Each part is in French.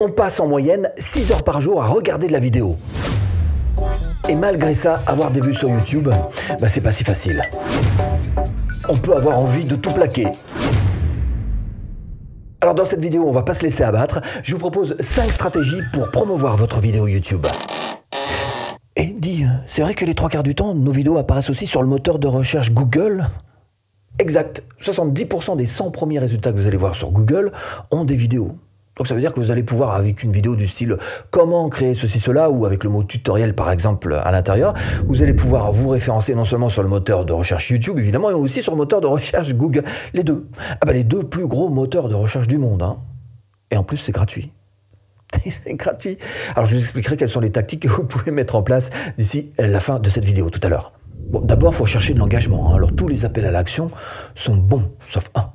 On passe en moyenne 6 heures par jour à regarder de la vidéo. Et malgré ça, avoir des vues sur YouTube, c'est pas si facile. On peut avoir envie de tout plaquer. Alors dans cette vidéo, on va pas se laisser abattre. Je vous propose 5 stratégies pour promouvoir votre vidéo YouTube. Et dis, c'est vrai que les 3 quarts du temps, nos vidéos apparaissent aussi sur le moteur de recherche Google? Exact, 70% des 100 premiers résultats que vous allez voir sur Google ont des vidéos. Donc ça veut dire que vous allez pouvoir, avec une vidéo du style « Comment créer ceci, cela » ou avec le mot « tutoriel » par exemple à l'intérieur, vous allez pouvoir vous référencer non seulement sur le moteur de recherche YouTube évidemment, mais aussi sur le moteur de recherche Google. Les deux. Les deux plus gros moteurs de recherche du monde. Et en plus, c'est gratuit. C'est gratuit. Alors je vous expliquerai quelles sont les tactiques que vous pouvez mettre en place d'ici la fin de cette vidéo tout à l'heure. Bon, d'abord, il faut chercher de l'engagement. Alors tous les appels à l'action sont bons, sauf un.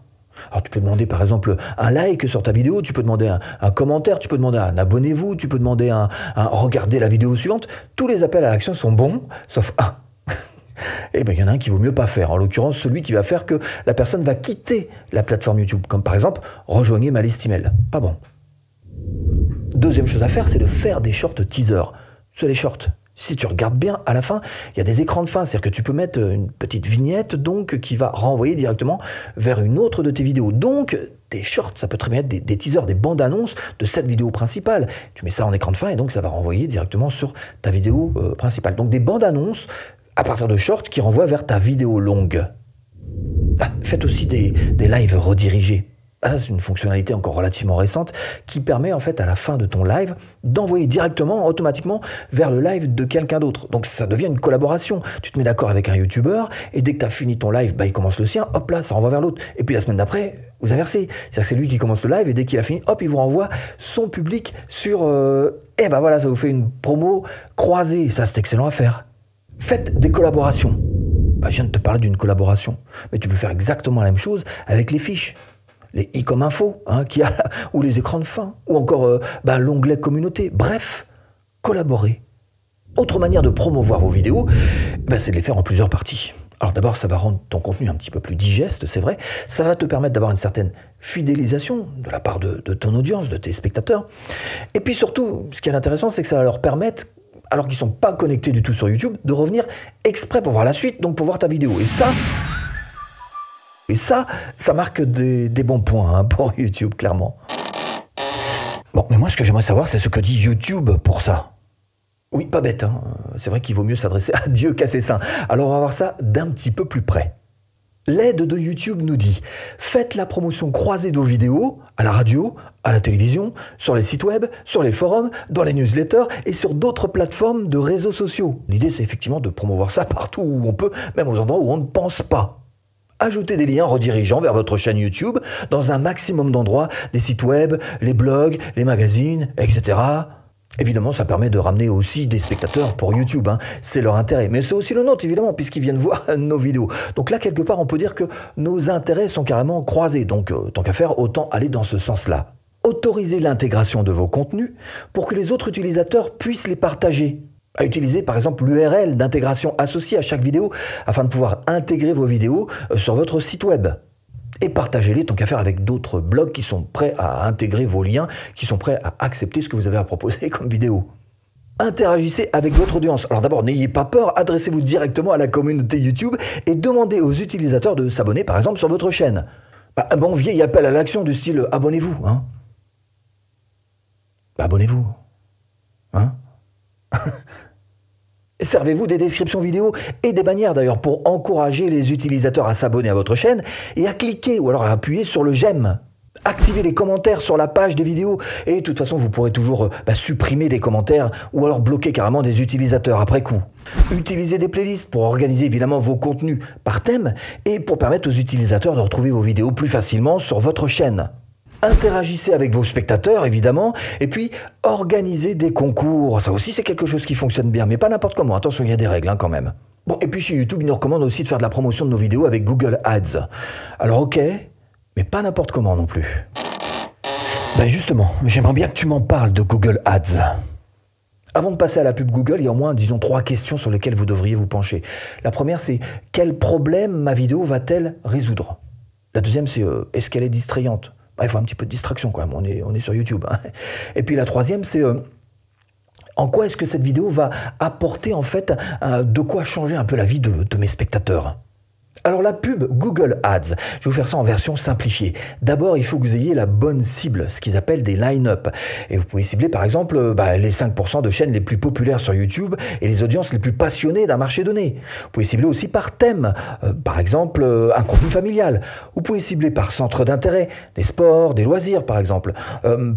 Alors tu peux demander par exemple un like sur ta vidéo, tu peux demander un commentaire, tu peux demander un abonnez-vous, tu peux demander un regardez la vidéo suivante. Tous les appels à l'action sont bons, sauf un. Et il y en a un qui vaut mieux pas faire. En l'occurrence, celui qui va faire que la personne va quitter la plateforme YouTube. Comme par exemple, rejoignez ma liste email. Pas bon. Deuxième chose à faire, c'est de faire des short teasers. Sur les shorts. Si tu regardes bien, à la fin, il y a des écrans de fin. C'est-à-dire que tu peux mettre une petite vignette donc qui va renvoyer directement vers une autre de tes vidéos. Donc, des shorts, ça peut très bien être des teasers, des bandes annonces de cette vidéo principale. Tu mets ça en écran de fin et donc ça va renvoyer directement sur ta vidéo principale. Donc, des bandes annonces à partir de shorts qui renvoient vers ta vidéo longue. Faites aussi des lives redirigés. Ça, c'est une fonctionnalité encore relativement récente qui permet en fait à la fin de ton live d'envoyer directement, automatiquement, vers le live de quelqu'un d'autre. Donc ça devient une collaboration. Tu te mets d'accord avec un YouTuber et dès que tu as fini ton live, il commence le sien, hop là, ça renvoie vers l'autre. Et puis la semaine d'après, vous inversez. C'est-à-dire que c'est lui qui commence le live et dès qu'il a fini, hop, il vous renvoie son public sur... voilà, ça vous fait une promo croisée. Ça, c'est excellent à faire. Faites des collaborations. Je viens de te parler d'une collaboration. Mais tu peux faire exactement la même chose avec les fiches. Les i comme info, ou les écrans de fin, ou encore l'onglet communauté. Bref, collaborer. Autre manière de promouvoir vos vidéos, c'est de les faire en plusieurs parties. Alors d'abord, ça va rendre ton contenu un petit peu plus digeste, c'est vrai. Ça va te permettre d'avoir une certaine fidélisation de la part de ton audience, de tes spectateurs. Et puis surtout, ce qui est intéressant, c'est que ça va leur permettre, alors qu'ils ne sont pas connectés du tout sur YouTube, de revenir exprès pour voir la suite, donc pour voir ta vidéo. Et ça marque des bons points pour YouTube, clairement. Bon, mais moi, ce que j'aimerais savoir, c'est ce que dit YouTube pour ça. Oui, pas bête, C'est vrai qu'il vaut mieux s'adresser à Dieu qu'à ses saints. Alors, on va voir ça d'un petit peu plus près. L'aide de YouTube nous dit « Faites la promotion croisée de vos vidéos à la radio, à la télévision, sur les sites web, sur les forums, dans les newsletters et sur d'autres plateformes de réseaux sociaux. » L'idée, c'est effectivement de promouvoir ça partout où on peut, même aux endroits où on ne pense pas. Ajoutez des liens redirigeants vers votre chaîne YouTube dans un maximum d'endroits, des sites web, les blogs, les magazines, etc. Évidemment, ça permet de ramener aussi des spectateurs pour YouTube. C'est leur intérêt. Mais c'est aussi le nôtre, évidemment, puisqu'ils viennent voir nos vidéos. Donc là, quelque part, on peut dire que nos intérêts sont carrément croisés. Donc, tant qu'à faire, autant aller dans ce sens-là. Autorisez l'intégration de vos contenus pour que les autres utilisateurs puissent les partager. À utiliser par exemple l'URL d'intégration associée à chaque vidéo afin de pouvoir intégrer vos vidéos sur votre site web. Et partagez-les tant qu'à faire avec d'autres blogs qui sont prêts à intégrer vos liens, qui sont prêts à accepter ce que vous avez à proposer comme vidéo. Interagissez avec votre audience. Alors d'abord, n'ayez pas peur, adressez-vous directement à la communauté YouTube et demandez aux utilisateurs de s'abonner par exemple sur votre chaîne. Un bon vieil appel à l'action du style « abonnez-vous ». Abonnez-vous. Servez-vous des descriptions vidéo et des bannières d'ailleurs pour encourager les utilisateurs à s'abonner à votre chaîne et à cliquer ou alors à appuyer sur le j'aime. Activez les commentaires sur la page des vidéos et de toute façon vous pourrez toujours supprimer des commentaires ou alors bloquer carrément des utilisateurs après coup. Utilisez des playlists pour organiser évidemment vos contenus par thème et pour permettre aux utilisateurs de retrouver vos vidéos plus facilement sur votre chaîne. Interagissez avec vos spectateurs, évidemment, et puis organisez des concours. Ça aussi, c'est quelque chose qui fonctionne bien, mais pas n'importe comment. Attention, il y a des règles quand même. Bon, et puis chez YouTube, ils nous recommandent aussi de faire de la promotion de nos vidéos avec Google Ads. Alors ok, mais pas n'importe comment non plus. Justement, j'aimerais bien que tu m'en parles de Google Ads. Avant de passer à la pub Google, il y a au moins, disons, 3 questions sur lesquelles vous devriez vous pencher. La première, c'est quel problème ma vidéo va-t-elle résoudre? La deuxième, c'est est-ce qu'elle est distrayante? Bah, il faut un petit peu de distraction quand même, on est sur YouTube. Hein. Et puis la troisième, c'est en quoi est-ce que cette vidéo va apporter en fait de quoi changer un peu la vie de mes spectateurs. Alors la pub Google Ads, je vais vous faire ça en version simplifiée. D'abord, il faut que vous ayez la bonne cible, ce qu'ils appellent des line-up. Et vous pouvez cibler par exemple les 5% de chaînes les plus populaires sur YouTube et les audiences les plus passionnées d'un marché donné. Vous pouvez cibler aussi par thème, par exemple un contenu familial. Vous pouvez cibler par centre d'intérêt, des sports, des loisirs par exemple,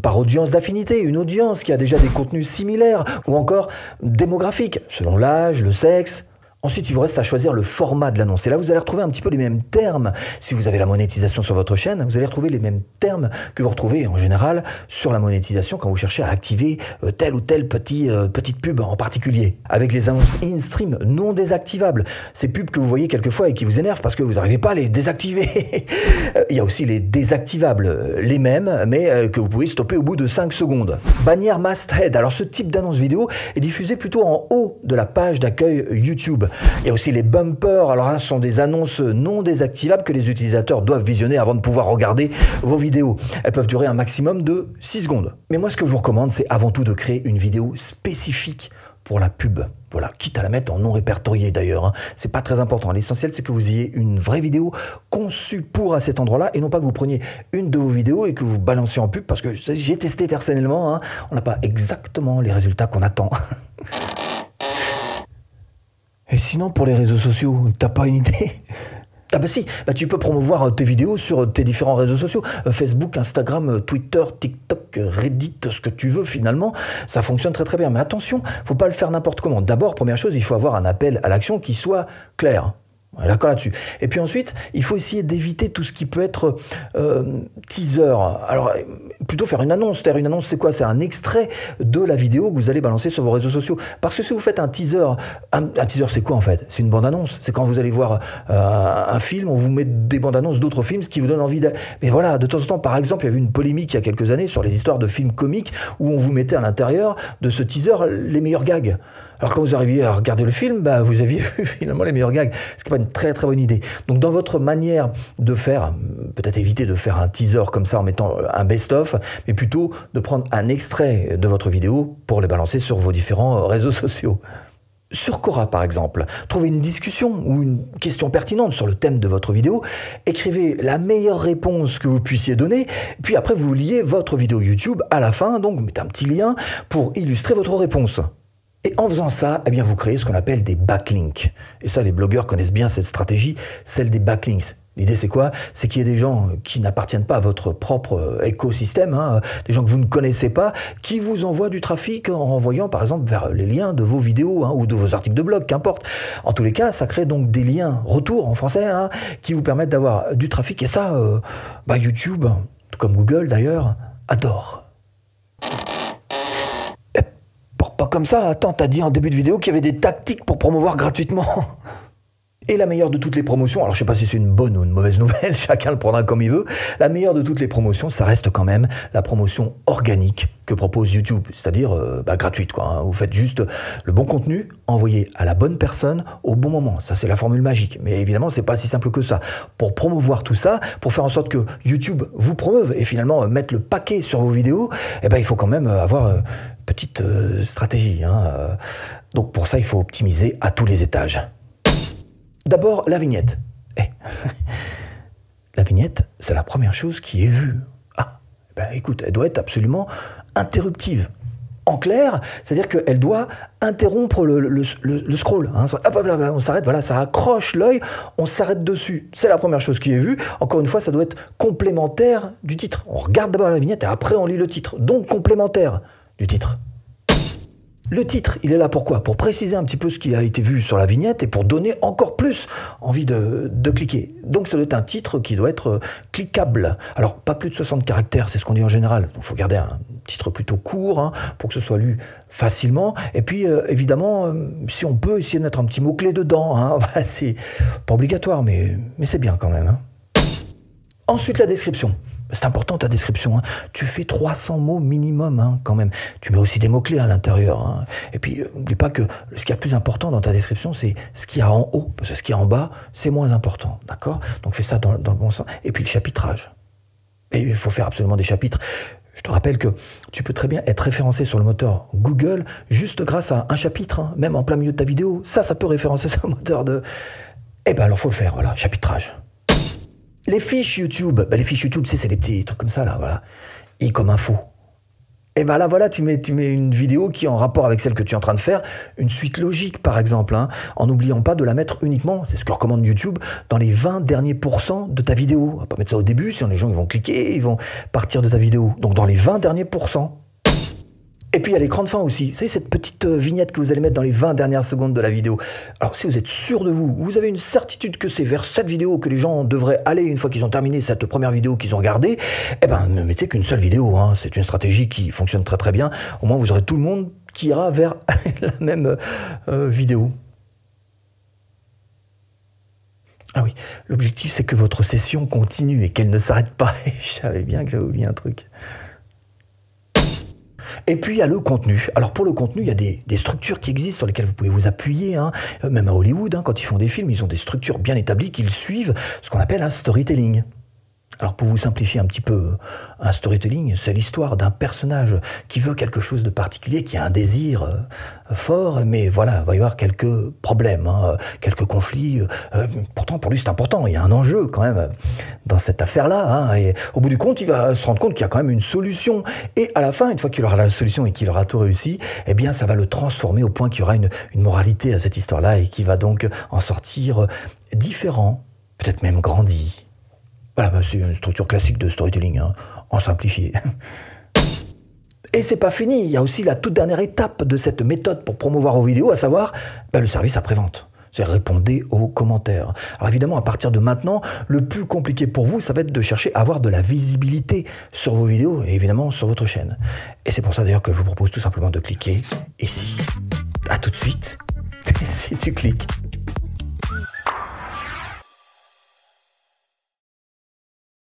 par audience d'affinité, une audience qui a déjà des contenus similaires, ou encore démographique, selon l'âge, le sexe. Ensuite, il vous reste à choisir le format de l'annonce. Et là, vous allez retrouver un petit peu les mêmes termes. Si vous avez la monétisation sur votre chaîne, vous allez retrouver les mêmes termes que vous retrouvez en général sur la monétisation quand vous cherchez à activer telle ou telle petite pub en particulier. Avec les annonces in-stream non désactivables. Ces pubs que vous voyez quelquefois et qui vous énervent parce que vous n'arrivez pas à les désactiver. Il y a aussi les désactivables, les mêmes, mais que vous pouvez stopper au bout de 5 secondes. Bannière masthead. Alors, ce type d'annonce vidéo est diffusé plutôt en haut de la page d'accueil YouTube. Il y a aussi les bumpers, alors là ce sont des annonces non désactivables que les utilisateurs doivent visionner avant de pouvoir regarder vos vidéos. Elles peuvent durer un maximum de 6 secondes. Mais moi ce que je vous recommande c'est avant tout de créer une vidéo spécifique pour la pub. Voilà, quitte à la mettre en non répertorié d'ailleurs, hein. C'est pas très important. L'essentiel c'est que vous ayez une vraie vidéo conçue pour à cet endroit-là et non pas que vous preniez une de vos vidéos et que vous balanciez en pub parce que j'ai testé personnellement, hein, on n'a pas exactement les résultats qu'on attend. Et sinon, pour les réseaux sociaux, t'as pas une idée? Ah bah si, tu peux promouvoir tes vidéos sur tes différents réseaux sociaux. Facebook, Instagram, Twitter, TikTok, Reddit, ce que tu veux finalement. Ça fonctionne très très bien. Mais attention, faut pas le faire n'importe comment. D'abord, première chose, il faut avoir un appel à l'action qui soit clair. On est d'accord là-dessus. Et puis ensuite, il faut essayer d'éviter tout ce qui peut être teaser. Alors, plutôt faire une annonce. C'est-à-dire une annonce, c'est quoi? C'est un extrait de la vidéo que vous allez balancer sur vos réseaux sociaux. Parce que si vous faites un teaser, un teaser, c'est quoi en fait? C'est une bande-annonce. C'est quand vous allez voir un film, on vous met des bandes-annonces d'autres films, ce qui vous donne envie de... Mais voilà, de temps en temps, par exemple, il y avait une polémique il y a quelques années sur les histoires de films comiques où on vous mettait à l'intérieur de ce teaser les meilleurs gags. Alors quand vous arriviez à regarder le film, vous aviez vu finalement les meilleurs gags, ce qui n'est pas une très très bonne idée. Donc dans votre manière de faire, peut-être éviter de faire un teaser comme ça en mettant un best-of, mais plutôt de prendre un extrait de votre vidéo pour les balancer sur vos différents réseaux sociaux. Sur Quora par exemple, trouvez une discussion ou une question pertinente sur le thème de votre vidéo, écrivez la meilleure réponse que vous puissiez donner, puis après vous liez votre vidéo YouTube à la fin, donc vous mettez un petit lien pour illustrer votre réponse. Et en faisant ça, eh bien vous créez ce qu'on appelle des backlinks. Et ça, les blogueurs connaissent bien cette stratégie, celle des backlinks. L'idée, c'est quoi? C'est qu'il y ait des gens qui n'appartiennent pas à votre propre écosystème, hein, des gens que vous ne connaissez pas, qui vous envoient du trafic en renvoyant, par exemple, vers les liens de vos vidéos hein, ou de vos articles de blog, qu'importe. En tous les cas, ça crée donc des liens retour en français hein, qui vous permettent d'avoir du trafic. Et ça, YouTube, comme Google d'ailleurs, adore. Pas comme ça, attends, t'as dit en début de vidéo qu'il y avait des tactiques pour promouvoir gratuitement. Et la meilleure de toutes les promotions, alors je sais pas si c'est une bonne ou une mauvaise nouvelle, chacun le prendra comme il veut, la meilleure de toutes les promotions, ça reste quand même la promotion organique que propose YouTube, c'est-à-dire gratuite quoi. Hein. Vous faites juste le bon contenu, envoyé à la bonne personne au bon moment. Ça c'est la formule magique, mais évidemment c'est pas si simple que ça. Pour promouvoir tout ça, pour faire en sorte que YouTube vous promeuve et finalement mettre le paquet sur vos vidéos, il faut quand même avoir petite stratégie. Hein. Donc pour ça, il faut optimiser à tous les étages. D'abord, la vignette. La vignette, c'est la première chose qui est vue. Ah, écoute, elle doit être absolument interruptive. En clair, c'est-à-dire qu'elle doit interrompre le scroll. Hein. On s'arrête, voilà, ça accroche l'œil, on s'arrête dessus. C'est la première chose qui est vue. Encore une fois, ça doit être complémentaire du titre. On regarde d'abord la vignette et après on lit le titre. Donc complémentaire du titre. Le titre, il est là pour quoi? Pour préciser un petit peu ce qui a été vu sur la vignette et pour donner encore plus envie de cliquer. Donc ça doit être un titre qui doit être cliquable. Alors pas plus de 60 caractères, c'est ce qu'on dit en général. Il faut garder un titre plutôt court hein, pour que ce soit lu facilement. Et puis évidemment, si on peut essayer de mettre un petit mot-clé dedans, hein, c'est pas obligatoire, mais c'est bien quand même. Hein. Ensuite la description. C'est important ta description, hein. Tu fais 300 mots minimum hein, quand même. Tu mets aussi des mots-clés à l'intérieur. Hein. Et puis, n'oublie pas que ce qui est le plus important dans ta description, c'est ce qu'il y a en haut. Parce que ce qui est en bas, c'est moins important. D'accord? Donc fais ça dans le bon sens. Et puis le chapitrage. Et il faut faire absolument des chapitres. Je te rappelle que tu peux très bien être référencé sur le moteur Google juste grâce à un chapitre, hein, même en plein milieu de ta vidéo. Ça peut référencer sur le moteur de... Eh ben alors faut le faire, voilà, chapitrage. Les fiches YouTube, les fiches YouTube, c'est les petits trucs comme ça, là, voilà. I comme info. Et ben là, voilà, tu mets une vidéo qui est en rapport avec celle que tu es en train de faire, une suite logique, par exemple, hein, en n'oubliant pas de la mettre uniquement, c'est ce que recommande YouTube, dans les 20 derniers pourcents de ta vidéo. On va pas mettre ça au début, sinon les gens ils vont cliquer, ils vont partir de ta vidéo. Donc dans les 20 derniers pourcents. Et puis il y a l'écran de fin aussi. Vous savez, cette petite vignette que vous allez mettre dans les 20 dernières secondes de la vidéo. Alors si vous êtes sûr de vous, vous avez une certitude que c'est vers cette vidéo que les gens devraient aller une fois qu'ils ont terminé cette première vidéo qu'ils ont regardée, eh ben ne mettez qu'une seule vidéo. Hein. C'est une stratégie qui fonctionne très très bien. Au moins vous aurez tout le monde qui ira vers la même vidéo. Ah oui, l'objectif c'est que votre session continue et qu'elle ne s'arrête pas. Je savais bien que j'avais oublié un truc. Et puis il y a le contenu. Alors pour le contenu, il y a des structures qui existent sur lesquelles vous pouvez vous appuyer. Hein. Même à Hollywood, hein, quand ils font des films, ils ont des structures bien établies qu'ils suivent ce qu'on appelle un storytelling. Alors pour vous simplifier un petit peu, un storytelling, c'est l'histoire d'un personnage qui veut quelque chose de particulier, qui a un désir fort, mais voilà, il va y avoir quelques problèmes, hein, quelques conflits. Pourtant, pour lui, c'est important, il y a un enjeu quand même dans cette affaire-là. Hein, et au bout du compte, il va se rendre compte qu'il y a quand même une solution. Et à la fin, une fois qu'il aura la solution et qu'il aura tout réussi, eh bien, ça va le transformer au point qu'il y aura une moralité à cette histoire-là et qu'il va donc en sortir différent, peut-être même grandi. Voilà, c'est une structure classique de storytelling, hein, en simplifié. Et c'est pas fini, il y a aussi la toute dernière étape de cette méthode pour promouvoir vos vidéos, à savoir le service après-vente. C'est répondez aux commentaires. Alors évidemment, à partir de maintenant, le plus compliqué pour vous, ça va être de chercher à avoir de la visibilité sur vos vidéos et évidemment sur votre chaîne. Et c'est pour ça d'ailleurs que je vous propose tout simplement de cliquer ici. À tout de suite, si tu cliques.